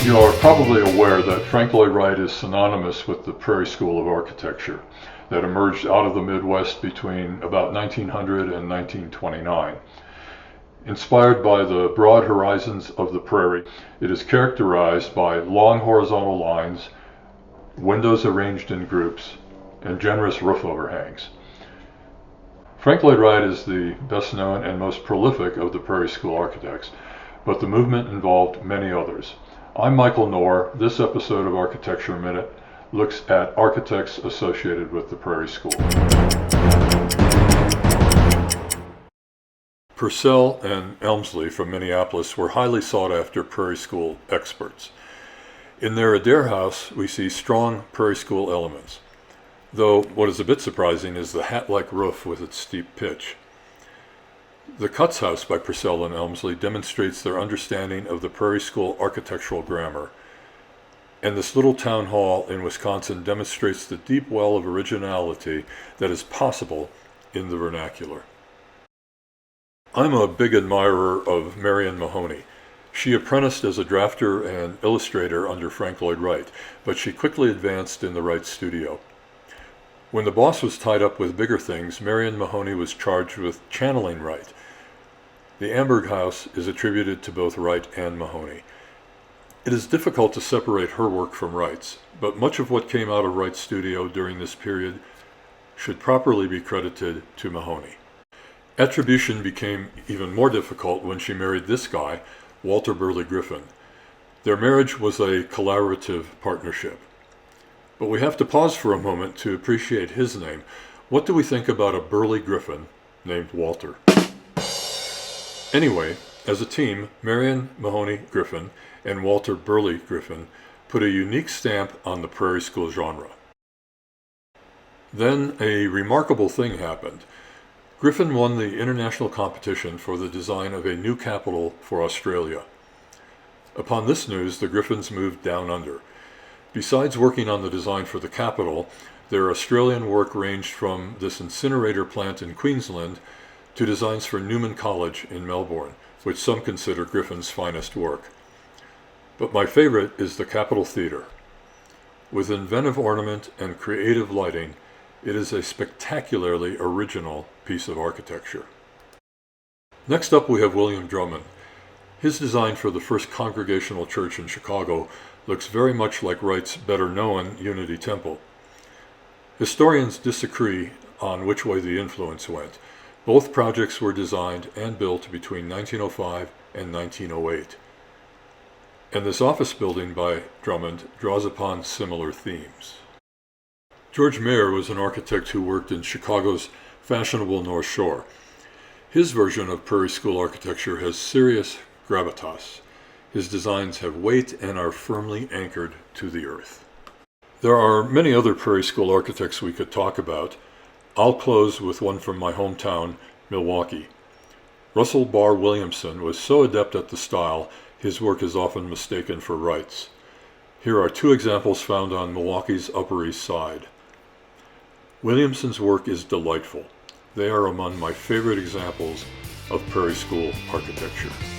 You are probably aware that Frank Lloyd Wright is synonymous with the Prairie School of Architecture that emerged out of the Midwest between about 1900 and 1929. Inspired by the broad horizons of the prairie, it is characterized by long horizontal lines, windows arranged in groups, and generous roof overhangs. Frank Lloyd Wright is the best known and most prolific of the Prairie School architects, but the movement involved many others. I'm Michael Knorr. This episode of Architecture Minute looks at architects associated with the Prairie School. Purcell and Elmslie from Minneapolis were highly sought after Prairie School experts. In their Adair house, we see strong Prairie School elements, though what is a bit surprising is the hat-like roof with its steep pitch. The Cutts house by Purcell and Elmslie demonstrates their understanding of the Prairie School architectural grammar, and this little town hall in Wisconsin demonstrates the deep well of originality that is possible in the vernacular. I'm a big admirer of Marion Mahony. She apprenticed as a drafter and illustrator under Frank Lloyd Wright, but she quickly advanced in the Wright studio. When the boss was tied up with bigger things, Marion Mahony was charged with channeling Wright. The Amberg house is attributed to both Wright and Mahony. It is difficult to separate her work from Wright's, but much of what came out of Wright's studio during this period should properly be credited to Mahony. Attribution became even more difficult when she married this guy, Walter Burley Griffin. Their marriage was a collaborative partnership. But we have to pause for a moment to appreciate his name. What do we think about a Burley Griffin named Walter? Anyway, as a team, Marion Mahony Griffin and Walter Burley Griffin put a unique stamp on the Prairie School genre. Then a remarkable thing happened. Griffin won the international competition for the design of a new capital for Australia. Upon this news, the Griffins moved down under. Besides working on the design for the capital, their Australian work ranged from this incinerator plant in Queensland to designs for Newman College in Melbourne, which some consider Griffin's finest work. But my favorite is the Capitol Theatre. With inventive ornament and creative lighting, it is a spectacularly original piece of architecture. Next up we have William Drummond. His design for the first Congregational church in Chicago looks very much like Wright's better-known Unity Temple. Historians disagree on which way the influence went. Both projects were designed and built between 1905 and 1908. And this office building by Drummond draws upon similar themes. George Maher was an architect who worked in Chicago's fashionable North Shore. His version of Prairie School architecture has serious gravitas. His designs have weight and are firmly anchored to the earth. There are many other Prairie School architects we could talk about. I'll close with one from my hometown, Milwaukee. Russell Barr Williamson was so adept at the style, his work is often mistaken for Wright's. Here are two examples found on Milwaukee's Upper East Side. Williamson's work is delightful. They are among my favorite examples of Prairie School architecture.